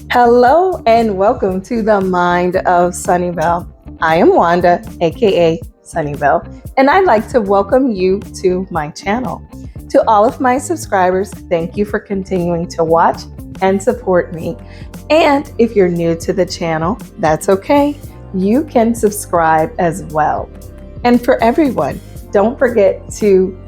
Hello and welcome to the Mind of Sunnyvale. I am Wanda, aka Sunnyvale, and I'd like to welcome you to my channel. To all of my subscribers, thank you for continuing to watch and support me. And if you're new to the channel, that's okay. You can subscribe as well. And for everyone, don't forget to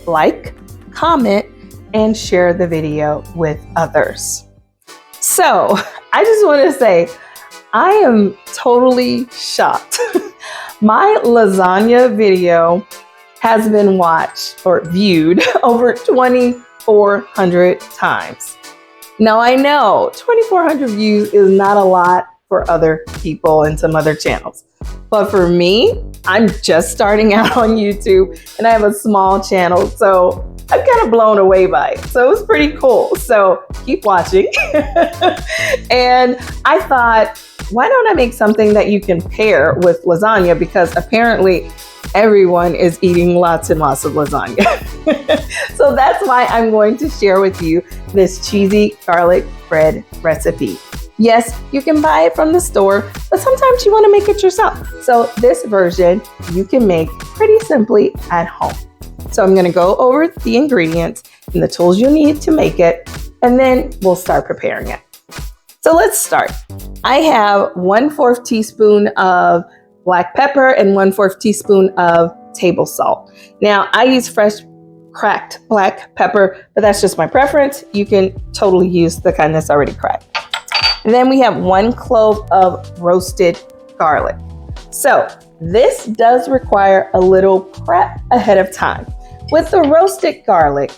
like, comment, and share the video with others. So, I just want to say, I am totally shocked. My lasagna video has been watched or viewed over 2,400 times. Now, I know 2,400 views is not a lot for other people and some other channels. But for me, I'm just starting out on YouTube and I have a small channel, so I'm kind of blown away by it. So it was pretty cool. So keep watching. And I thought, why don't I make something that you can pair with lasagna? Because apparently everyone is eating lots and lots of lasagna. So that's why I'm going to share with you this cheesy garlic bread recipe. Yes, you can buy it from the store, but sometimes you want to make it yourself. So this version you can make pretty simply at home. So I'm going to go over the ingredients and the tools you'll need to make it, and then we'll start preparing it. So let's start. I have 1/4 teaspoon of black pepper and 1/4 teaspoon of table salt. Now I use fresh cracked black pepper, but that's just my preference. You can totally use the kind that's already cracked. And then we have 1 clove of roasted garlic. So this does require a little prep ahead of time. With the roasted garlic,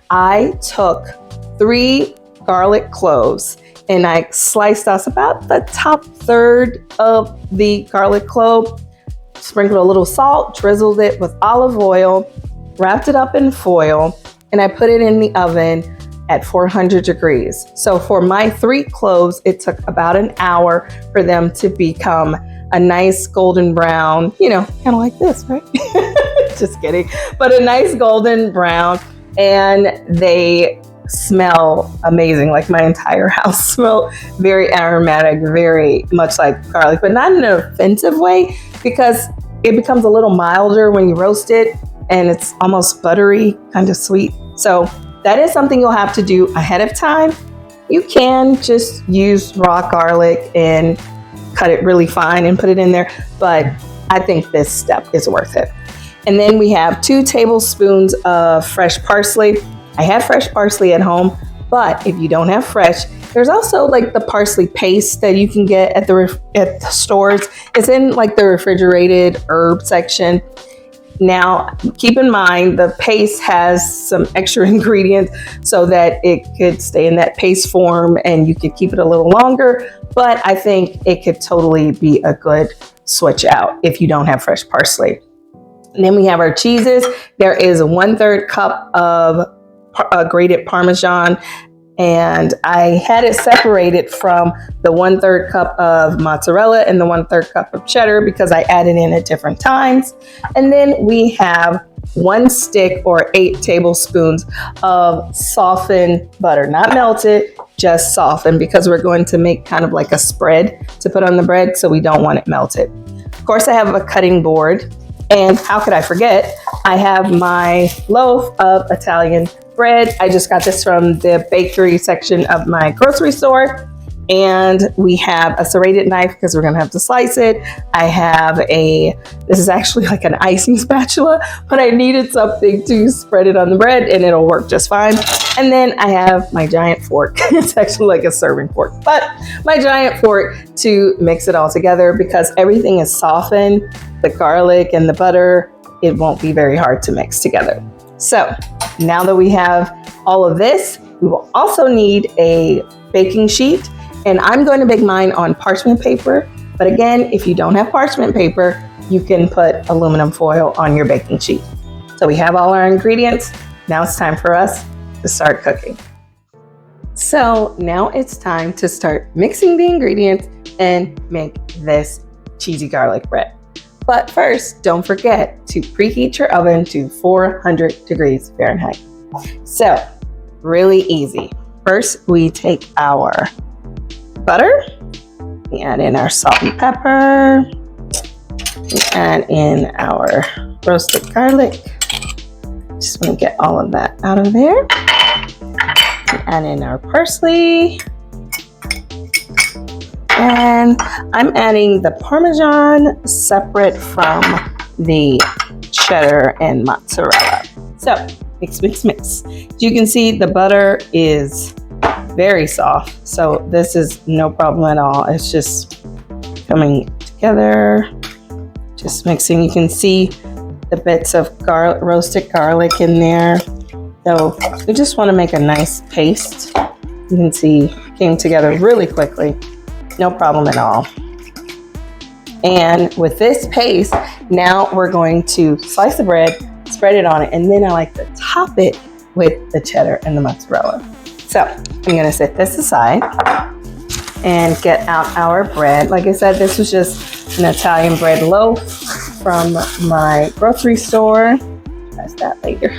I took 3 garlic cloves and I sliced us about the top third of the garlic clove, sprinkled a little salt, drizzled it with olive oil, wrapped it up in foil, and I put it in the oven at 400 degrees. So for my 3 cloves, it took about an hour for them to become a nice golden brown, kind of like this, right? Just kidding. But a nice golden brown, and they smell amazing. Like my entire house smelled very aromatic, very much like garlic, but not in an offensive way, because it becomes a little milder when you roast it and it's almost buttery, kind of sweet. So that is something you'll have to do ahead of time. You can just use raw garlic and cut it really fine and put it in there, but I think this step is worth it. And then we have 2 tablespoons of fresh parsley. I have fresh parsley at home, but if you don't have fresh, there's also like the parsley paste that you can get at the stores. It's in like the refrigerated herb section. Now, keep in mind the paste has some extra ingredients so that it could stay in that paste form and you could keep it a little longer, but I think it could totally be a good switch out if you don't have fresh parsley. And then we have our cheeses. There is 1/3 cup of grated Parmesan, and I had it separated from the 1/3 cup of mozzarella and the 1/3 cup of cheddar because I added in at different times. And then we have 1 stick or 8 tablespoons of softened butter, not melted, just softened, because we're going to make kind of like a spread to put on the bread, so we don't want it melted. Of course, I have a cutting board, and how could I forget? I have my loaf of Italian bread. I just got this from the bakery section of my grocery store. And we have a serrated knife because we're going to have to slice it. I have this is actually like an icing spatula, but I needed something to spread it on the bread and it'll work just fine. And then I have my giant fork. It's actually like a serving fork, but my giant fork to mix it all together, because everything is softened, the garlic and the butter, it won't be very hard to mix together. So now that we have all of this, we will also need a baking sheet. And I'm going to bake mine on parchment paper. But again, if you don't have parchment paper, you can put aluminum foil on your baking sheet. So we have all our ingredients. Now it's time for us to start cooking. So now it's time to start mixing the ingredients and make this cheesy garlic bread. But first, don't forget to preheat your oven to 400 degrees Fahrenheit. So really easy. First, we take our butter. We add in our salt and pepper. We add in our roasted garlic. Just want to get all of that out of there. We add in our parsley. And I'm adding the Parmesan separate from the cheddar and mozzarella. So mix, mix, mix. You can see the butter is very soft. So this is no problem at all. It's just coming together, just mixing. You can see the bits of garlic, roasted garlic in there. So we just want to make a nice paste. You can see it came together really quickly. No problem at all. And with this paste, now we're going to slice the bread, spread it on it, and then I like to top it with the cheddar and the mozzarella. So I'm gonna set this aside and get out our bread. Like I said, this was just an Italian bread loaf from my grocery store. That's that later.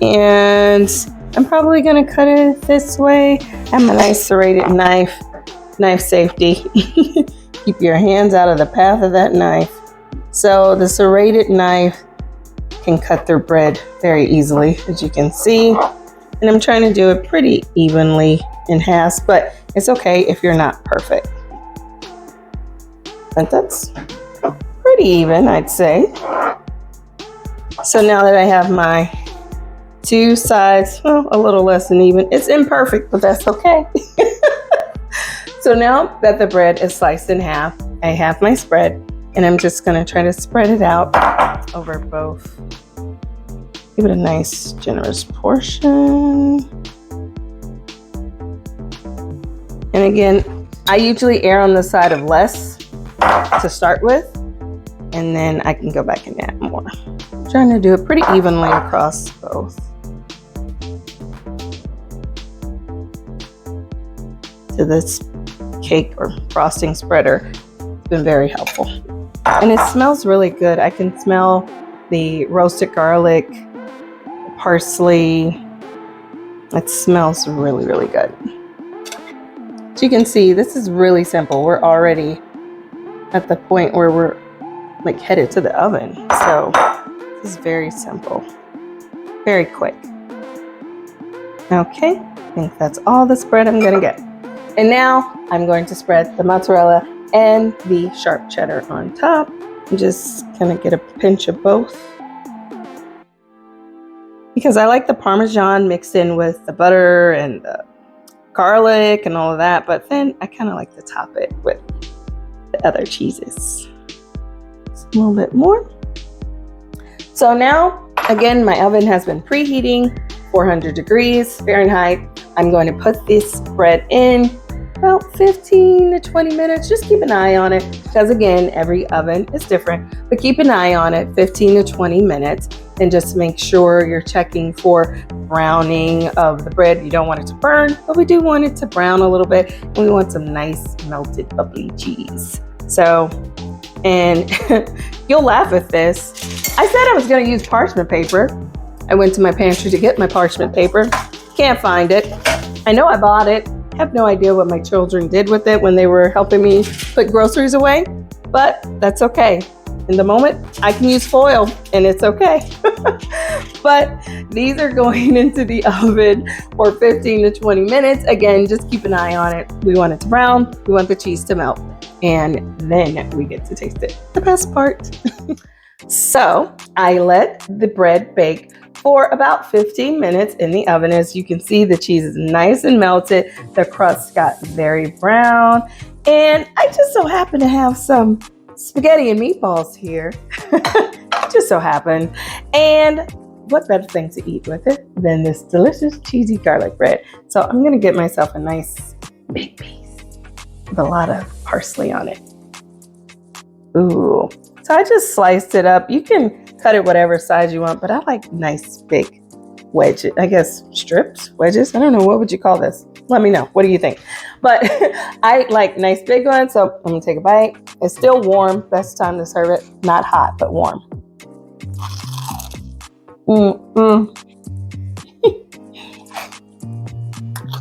And I'm probably gonna cut it this way. I have a nice serrated knife. Knife safety. Keep your hands out of the path of that knife. So the serrated knife can cut through bread very easily, as you can see. And I'm trying to do it pretty evenly in halves, but it's okay if you're not perfect. But that's pretty even, I'd say. So now that I have my two sides, well, a little less than even. It's imperfect, but that's okay. So now that the bread is sliced in half, I have my spread, and I'm just gonna try to spread it out over both. Give it a nice, generous portion. And again, I usually err on the side of less to start with, and then I can go back and add more. I'm trying to do it pretty evenly across both. So this cake or frosting spreader has been very helpful. And it smells really good. I can smell the roasted garlic, parsley. It smells really, really good. As you can see, this is really simple. We're already at the point where we're like headed to the oven. So this is very simple, very quick. Okay, I think that's all the spread I'm gonna get. And now I'm going to spread the mozzarella and the sharp cheddar on top. I'm just gonna get a pinch of both, because I like the Parmesan mixed in with the butter and the garlic and all of that, but then I kind of like to top it with the other cheeses. Just a little bit more. So now, again, my oven has been preheating, 400 degrees Fahrenheit. I'm going to put this bread in about 15 to 20 minutes. Just keep an eye on it, because again, every oven is different, but keep an eye on it, 15 to 20 minutes, and just make sure you're checking for browning of the bread. You don't want it to burn, but we do want it to brown a little bit, and we want some nice melted bubbly cheese. So, and you'll laugh at this. I said I was gonna use parchment paper. I went to my pantry to get my parchment paper. Can't find it. I know I bought it. I have no idea what my children did with it when they were helping me put groceries away, but that's okay. In the moment, I can use foil and it's okay. But these are going into the oven for 15 to 20 minutes. Again, just keep an eye on it. We want it to brown. We want the cheese to melt. And then we get to taste it. The best part. So I let the bread bake for about 15 minutes in the oven. As you can see, the cheese is nice and melted. The crust got very brown. And I just so happen to have some spaghetti and meatballs here. Just so happened. And what better thing to eat with it than this delicious cheesy garlic bread? So I'm gonna get myself a nice big piece with a lot of parsley on it. Ooh. So I just sliced it up. You can cut it whatever size you want, but I like nice big wedges. I guess strips, wedges. I don't know. What would you call this? Let me know. What do you think? But I like nice big ones. So I'm gonna take a bite. It's still warm. Best time to serve it. Not hot, but warm.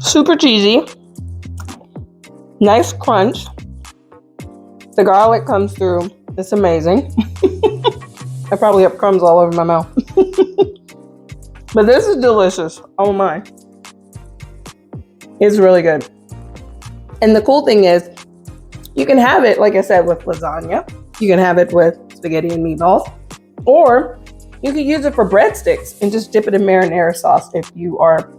Super cheesy. Nice crunch. The garlic comes through. It's amazing. I probably have crumbs all over my mouth. But this is delicious. Oh my. It's really good. And the cool thing is, you can have it, like I said, with lasagna. You can have it with spaghetti and meatballs. Or you can use it for breadsticks and just dip it in marinara sauce if you are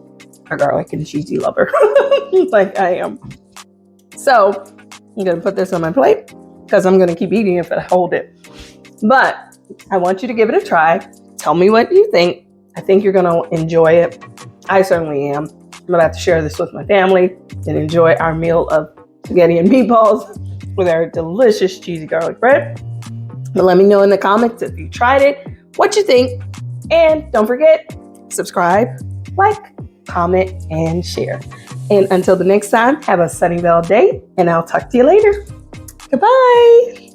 a garlic and cheesy lover, like I am. So I'm going to put this on my plate because I'm going to keep eating if I hold it. But I want you to give it a try. Tell me what you think. I think you're going to enjoy it. I certainly am. I'm about to share this with my family and enjoy our meal of spaghetti and meatballs with our delicious cheesy garlic bread. But let me know in the comments if you tried it, what you think. And don't forget, subscribe, like, comment, and share. And until the next time, have a Sunnyvale day, and I'll talk to you later. Goodbye.